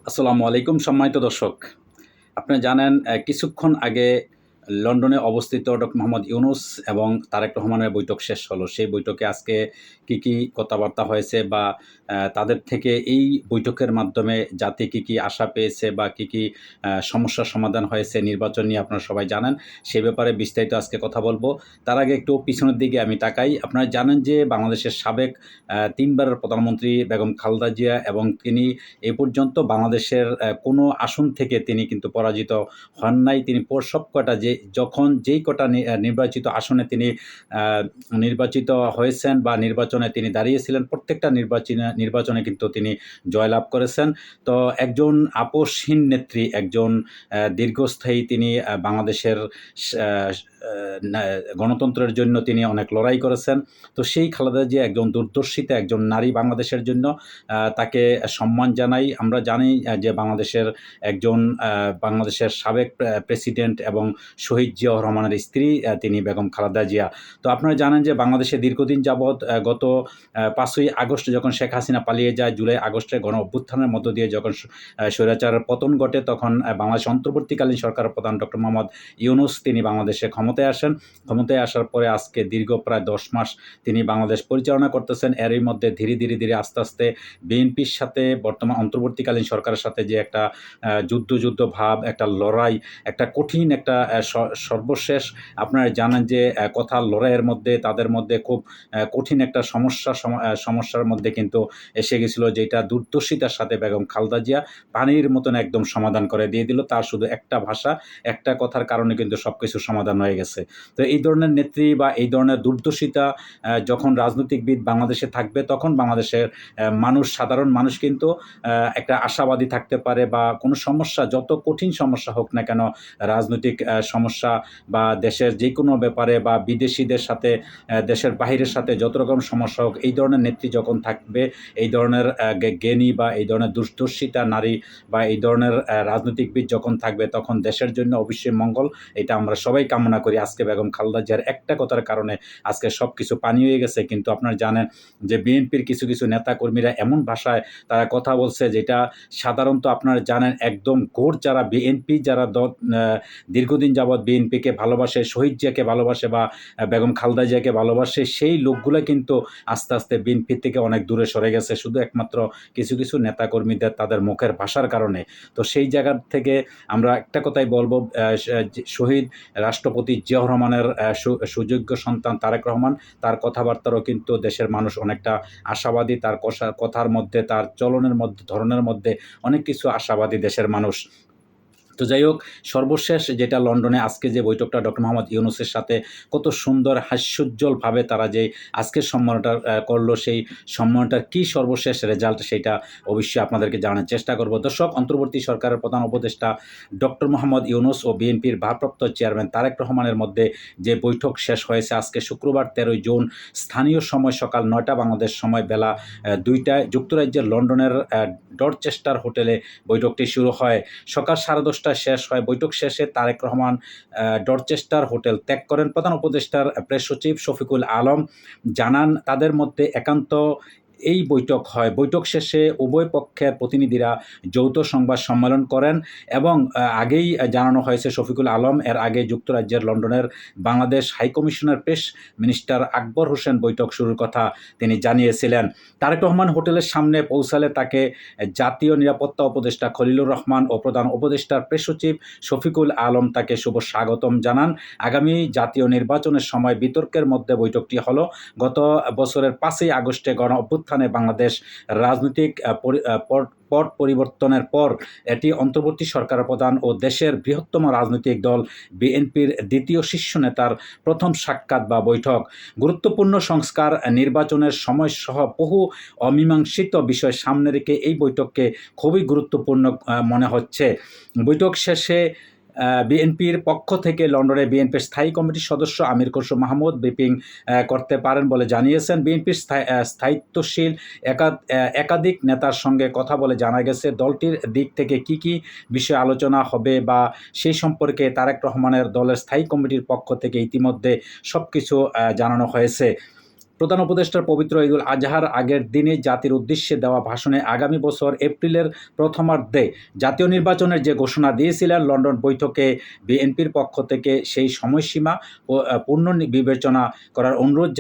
আসসালামু আলাইকুম সম্মানিত দর্শক। আপনারা জানেন কিছুক্ষণ আগে লন্ডনে অবস্থিত ডক্টর মোহাম্মদ ইউনূস এবং তারেক রহমানের বৈঠক শেষ হলো। সেই বৈঠকে আজকে কি কথাবার্তা হয়েছে বা তাদের থেকে এই বৈঠকের মাধ্যমে জাতি কি আশা পেয়েছে বা কি সমস্যার সমাধান হয়েছে নির্বাচন নিয়ে আপনারা সবাই জানেন। সে ব্যাপারে বিস্তারিত আজকে কথা বলবো। তার আগে একটু পিছনের দিকে আমি তাকাই। আপনারা জানেন যে বাংলাদেশের সাবেক ৩ বারের প্রধানমন্ত্রী বেগম খালেদা জিয়া এবং তিনি এ পর্যন্ত বাংলাদেশের কোনো আসন থেকে তিনি কিন্তু পরাজিত হন নাই। তিনি সবকটা যখন যেই কটা নির্বাচিত আসনে তিনি নির্বাচিত হয়েছেন বা নির্বাচনে তিনি দাঁড়িয়েছিলেন, প্রত্যেকটা নির্বাচনে কিন্তু তিনি জয়লাভ করেছেন। তো একজন আপোষহীন নেত্রী, একজন দীর্ঘস্থায়ী তিনি বাংলাদেশের গণতন্ত্রের জন্য তিনি অনেক লড়াই করেছেন। তো সেই খালেদা জিয়া একজন দূরদর্শিতা একজন নারী বাংলাদেশের জন্য, তাকে সম্মান জানাই। আমরা জানি যে বাংলাদেশের সাবেক প্রেসিডেন্ট এবং শহীদ জিয়াউর রহমানের স্ত্রী তিনি বেগম খালেদা জিয়া। তো আপনারা জানেন যে বাংলাদেশে দীর্ঘদিন যাবৎ গত ৫ই আগস্ট যখন শেখ হাসিনা পালিয়ে যায়, জুলাই আগস্টে গণ অভ্যুত্থানের মধ্য দিয়ে যখন স্বৈরাচারের পতন ঘটে, তখন বাংলাদেশ অন্তর্বর্তীকালীন সরকারের প্রধান ডক্টর মোহাম্মদ ইউনূস তিনি বাংলাদেশে ক্ষমতায় আসেন। ক্ষমতায় আসার পরে আজকে দীর্ঘ প্রায় ১০ মাস তিনি বাংলাদেশ পরিচালনা করতেছেন। এরই মধ্যে ধীরে আস্তে আস্তে বিএনপির সাথে বর্তমান অন্তর্বর্তীকালীন সরকারের সাথে যে একটা যুদ্ধ ভাব, একটা লড়াই, একটা কঠিন একটা সর্বশেষ আপনারা জানেন যে কথার লড়াইয়ের মধ্যে তাদের মধ্যে খুব কঠিন একটা সমস্যার মধ্যে কিন্তু এসে গেছিল, যেটা দুর্দর্শিতার সাথে বেগম খালেদা জিয়া পানির মতন একদম সমাধান করে দিয়ে দিল। তার শুধু একটা ভাষা, একটা কথার কারণে কিন্তু সব কিছু সমাধান হয়ে গেছে। তো এই ধরনের নেত্রী বা এই ধরনের দুর্দর্শিতা যখন রাজনৈতিকবিদ বাংলাদেশে থাকবে, তখন বাংলাদেশের সাধারণ মানুষ কিন্তু একটা আশাবাদী থাকতে পারে, বা কোনো সমস্যা যত কঠিন সমস্যা হোক না কেন, রাজনৈতিক সমস্যা বা দেশের যে কোনো ব্যাপারে বা বিদেশিদের সাথে দেশের বাহিরের সাথে যত রকম সমস্যা হোক, এই ধরনের নেত্রী যখন থাকবে, এই ধরনের জ্ঞানী বা এই ধরনের দুর্দর্শিতা নারী বা এই ধরনের রাজনৈতিকবিদ যখন থাকবে, তখন দেশের জন্য অবশ্যই মঙ্গল। এটা আমরা সবাই কামনা করি। আজকে বেগম খালেদা জিয়ার একটা কথার কারণে আজকে সব কিছু পানি হয়ে গেছে। কিন্তু আপনারা জানেন যে বিএনপির কিছু নেতাকর্মীরা এমন ভাষায় তারা কথা বলছে, যেটা সাধারণত আপনারা জানেন একদম ঘোর যারা বিএনপি, যারা দীর্ঘদিন যাবৎ বিএনপিকে ভালোবাসে, শহীদ জিয়াকে ভালোবাসে বা বেগম খালেদা জিয়াকে ভালোবাসে, সেই লোকগুলো কিন্তু আস্তে আস্তে বিএনপি থেকে অনেক দূরে সরে গেছে, শুধু একমাত্র কিছু নেতাকর্মীদের তাদের মুখের ভাষার কারণে। তো সেই জায়গা থেকে আমরা একটা কথাই বলবো, শহীদ রাষ্ট্রপতি জিয়াউর রহমানের সুযোগ্য সন্তান তারেক রহমান, তার কথাবার্তারও কিন্তু দেশের মানুষ অনেকটা আশাবাদী। তার কথার মধ্যে, তার চলনের মধ্যে, ধরনের মধ্যে অনেক কিছু আশাবাদী দেশের মানুষ। তো যাই হোক, সর্বশেষ যেটা লন্ডনে আজকে যে বৈঠকটা ডক্টর মোহাম্মদ ইউনূসের সাথে কত সুন্দর হাস্যোজ্জ্বলভাবে তারা যে আজকের সম্মানটা করলো, সেই সম্মানটার কি সর্বশেষ রেজাল্ট সেটা অবশ্যই আপনাদেরকে জানার চেষ্টা করব। দর্শক, অন্তর্বর্তী সরকারের প্রধান উপদেষ্টা ডক্টর মোহাম্মদ ইউনূস ও বিএনপির ভারপ্রাপ্ত চেয়ারম্যান তারেক রহমানের মধ্যে যে বৈঠক শেষ হয়েছে আজকে শুক্রবার 13ই জুন স্থানীয় সময় সকাল 9টা, বাংলাদেশ সময় বেলা 2টায় যুক্তরাজ্যের লন্ডনের ডরচেস্টার হোটেলে বৈঠকটি শুরু হয়। সকাল 10:30টায় শেষ হয়। বৈঠক শেষে তারেক রহমান ডরচেস্টার হোটেল ত্যাগ করেন। প্রধান উপদেষ্টার প্রেস সচিব শফিকুল আলম জানান, তাদের মধ্যে একান্ত এই বৈঠক হয়। বৈঠক শেষে উভয় পক্ষের প্রতিনিধিরা যৌথ সংবাদ সম্মেলন করেন এবং আগেই জানানো হয়েছে, শফিকুল আলম এর আগে যুক্তরাজ্যের লন্ডনের Bangladesh high commissioner press minister Akbar Hossain বৈঠক শুরুর কথা তিনি জানিয়েছিলেন। তারেক রহমান হোটেলের সামনে পৌঁছালে তাকে জাতীয় নিরাপত্তা উপদেষ্টা খলিলুর রহমান ও প্রধান উপদেষ্টার প্রেস সচিব শফিকুল আলম তাকে শুভ স্বাগতম জানান। আগামী জাতীয় নির্বাচনের সময় বিতর্কের মধ্যে বৈঠকটি হলো। গত বছরের 5ই আগস্টে গণ অভ্যুত্থানে বাংলাদেশ রাজনৈতিক পট পরিবর্তনের পর এটি অন্তর্বর্তী সরকারের প্রধান ও দেশের বৃহত্তম রাজনৈতিক দল বিএনপির দ্বিতীয় শীর্ষ নেতার প্রথম সাক্ষাৎ বা বৈঠক। গুরুত্বপূর্ণ সংস্কার, নির্বাচনের সময়সহ বহু অমীমাংসিত বিষয় সামনে রেখে এই বৈঠককে খুবই গুরুত্বপূর্ণ মনে হচ্ছে। বৈঠক শেষে বিএনপির পক্ষ থেকে লন্ডনে বিএনপির স্থায়ী কমিটির সদস্য আমির খসরু মাহমুদ ব্রিফিং করতে পারেন বলে জানিয়েছেন। বিএনপির স্থায়িত্বশীল একাধিক নেতার সঙ্গে কথা বলে জানা গেছে, দলটির দিক থেকে কি বিষয়ে আলোচনা হবে বা সেই সম্পর্কে তারেক রহমানের দলের স্থায়ী কমিটির পক্ষ থেকে ইতিমধ্যে সব কিছু জানানো হয়েছে। প্রধান উপদেষ্টার পবিত্র ঈদুল আজহার আগের দিনে জাতির উদ্দেশ্যে দেওয়া ভাষণে আগামী বছর এপ্রিলের প্রথমার্ধে জাতীয় নির্বাচনের যে ঘোষণা দিয়েছিলেন লন্ডন বৈঠকে বিএনপির পক্ষ থেকে সেই সময়সীমা ও পূর্ণ বিবেচনা করার অনুরোধ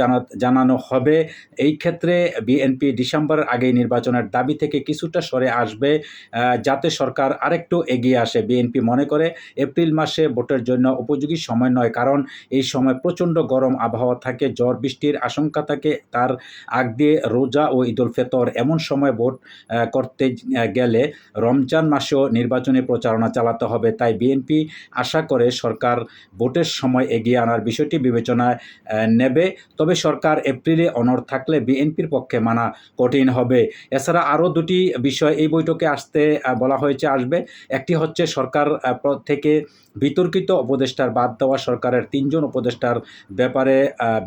জানানো হবে। এই ক্ষেত্রে বিএনপি ডিসেম্বরের আগেই নির্বাচনের দাবি থেকে কিছুটা সরে আসবে, যাতে সরকার আরেকটু এগিয়ে আসে। বিএনপি মনে করে এপ্রিল মাসে ভোটের জন্য উপযোগী সময় নয়, কারণ এই সময় প্রচণ্ড গরম আবহাওয়া থাকে, ঝড় বৃষ্টির আশঙ্কা থাকে। তার আগ দিয়ে রোজা ও ঈদুল ফিতর, এমন সময় ভোট করতে গেলে রমজান মাসেও নির্বাচনী প্রচারণা চালাতে হবে। তাই বিএনপি আশা করে সরকার ভোটের সময় এগিয়ে আনার বিষয়টি বিবেচনায় নেবে। তবে সরকার এপ্রিলে অনড় থাকলে বিএনপির পক্ষে মানা কঠিন হবে। এছাড়া আরও দুটি বিষয় এই বৈঠকে বলা হয়েছে আসবে। একটি হচ্ছে সরকার থেকে বিতর্কিত উপদেষ্টার বাদ দেওয়া। সরকারের 3 জন উপদেষ্টার ব্যাপারে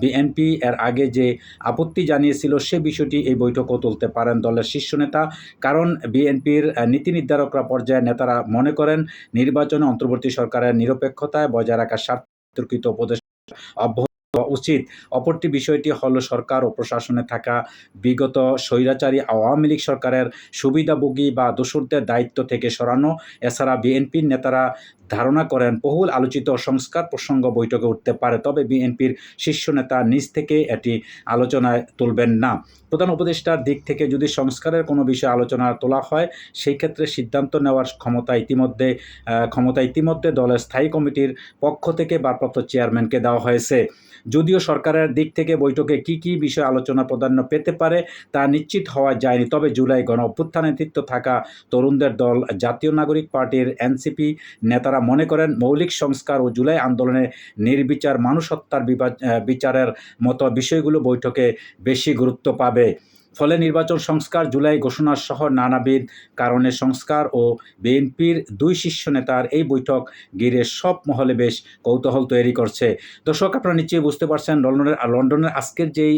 বিএনপি এর আগে যে আপত্তি জানিয়েছিল সে বিষয়টি এই বৈঠকও তুলতে পারেন দলের শীর্ষ নেতা। কারণ বিএনপির নীতি নির্ধারকরা পর্যায়ে নেতারা মনে করেন নির্বাচনে অন্তর্বর্তী সরকারের নিরপেক্ষতায় বজায় রাখার স্বার্থে বিতর্কিত উপদেষ্টা অব্যাহত উচিত। অপরটি বিষয়টি হলো সরকার ও প্রশাসনে থাকা বিগত স্বৈরাচারী আওয়ামী লীগ সরকারের সুবিধাভোগী বা দোসরদের দায়িত্ব থেকে সরানো। এছাড়া বিএনপির নেতারা ধারণা করেন বহুল আলোচিত সংস্কার প্রসঙ্গ বৈঠকে উঠতে পারে, তবে বিএনপির শীর্ষ নেতা নিজ থেকে এটি আলোচনায় তুলবেন না। প্রধান উপদেষ্টার দিক থেকে যদি সংস্কারের কোনো বিষয় আলোচনা তোলা হয়, সেই ক্ষেত্রে সিদ্ধান্ত নেওয়ার ক্ষমতা ইতিমধ্যে দলের স্থায়ী কমিটির পক্ষ থেকে ভারপ্রাপ্ত চেয়ারম্যানকে দেওয়া হয়েছে। যদিও সরকারের দিক থেকে বৈঠকে কি বিষয় আলোচনা প্রাধান্য পেতে পারে তা নিশ্চিত হওয়া যায়নি, তবে জুলাই গণ অভ্যুত্থানে নেতৃত্ব থাকা তরুণদের দল জাতীয় নাগরিক পার্টির এনসিপি নেতারা মনে করেন মৌলিক সংস্কার ও জুলাই আন্দোলনে নির্বিচার মানুষ হত্যার বিচারের মতো বিষয়গুলো বৈঠকে বেশি গুরুত্ব পাবে। ফলে নির্বাচন সংস্কার, জুলাই ঘোষণা সহ নানাবিধ কারণে সংস্কার ও বিএনপির 2 শীর্ষ নেতার এই বৈঠক ঘিরে সব মহলে বেশ কৌতূহল তৈরি করছে। দর্শক, আপনারা নিশ্চয়ই বুঝতে পারছেন লন্ডনের আজকের যেই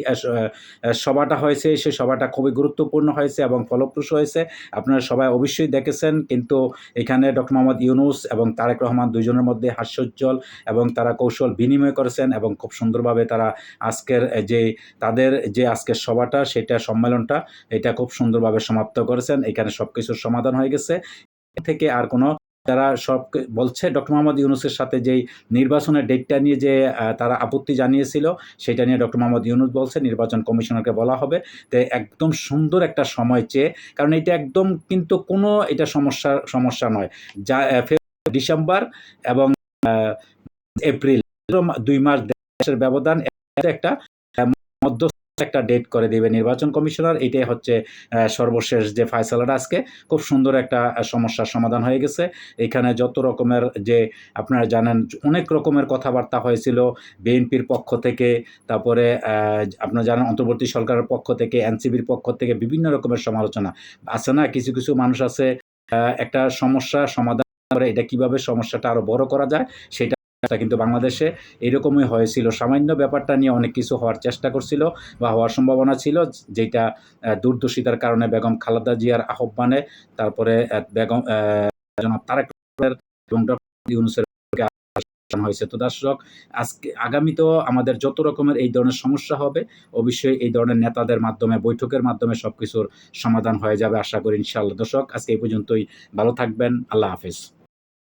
সভাটা হয়েছে সেই সভাটা খুবই গুরুত্বপূর্ণ হয়েছে এবং ফলপ্রসূ হয়েছে। আপনারা সবাই অবশ্যই দেখেছেন। কিন্তু এখানে ডক্টর মোহাম্মদ ইউনূস এবং তারেক রহমান দুইজনের মধ্যে হাস্যোজ্জ্বল এবং তারা কৌশল বিনিময় করেছেন এবং খুব সুন্দরভাবে তারা তাদের যে আজকের সভাটা সেটা সম্মেলনটা এটা খুব সুন্দরভাবে সমাপ্ত করেছেন। এখানে সবকিছুর সমাধান হয়ে গেছে। থেকে আর কোনো তারা সব বলছে ডক্টর মোহাম্মদ ইউনূসের সাথে যেই নির্বাচনের ডেটটা নিয়ে যে তারা আপত্তি জানিয়েছিল সেটা নিয়ে ডক্টর মোহাম্মদ ইউনূস বলছে নির্বাচন কমিশনারকে বলা হবে। তো একদম সুন্দর একটা সময় চেয়ে, কারণ এটা একদম কিন্তু কোনো এটা সমস্যা নয়। যা ডিসেম্বর এবং এপ্রিল 2 মাস দেশের ব্যবধান, একটা মধ্য একটা ডেট করে দেবে নির্বাচন কমিশনার। এটাই হচ্ছে সর্বশেষ যে ফয়সালাটা আজকে খুব সুন্দর একটা সমস্যার সমাধান হয়ে গেছে। এখানে যত রকমের যে আপনারা জানেন অনেক রকমের কথাবার্তা হয়েছিল বিএনপির পক্ষ থেকে, তারপরে আপনারা জানেন অন্তর্বর্তী সরকারের পক্ষ থেকে, এনসিপির পক্ষ থেকে বিভিন্ন রকমের সমালোচনা আছে না। কিছু মানুষ আছে একটা সমস্যা সমাধান করে এটা কিভাবে সমস্যাটা আরো বড় করা যায় সেটা কিন্তু বাংলাদেশে এরকমই হয়েছিল। সামান্য ব্যাপারটা নিয়ে অনেক কিছু হওয়ার চেষ্টা করছিল বা হওয়ার সম্ভাবনা ছিল, যেটা দূরদর্শিতার কারণে বেগম খালেদা জিয়ার আহ্বানে তারপরে তারেক এবং ডক্টর ইউনূসের হয়েছে। তো দর্শক, আগামীতেও আমাদের যত রকমের এই ধরনের সমস্যা হবে অবশ্যই এই ধরনের নেতাদের মাধ্যমে বৈঠকের মাধ্যমে সবকিছুর সমাধান হয়ে যাবে আশা করি ইনশাআল্লাহ। দর্শক, আজকে এই পর্যন্তই। ভালো থাকবেন। আল্লাহ হাফেজ।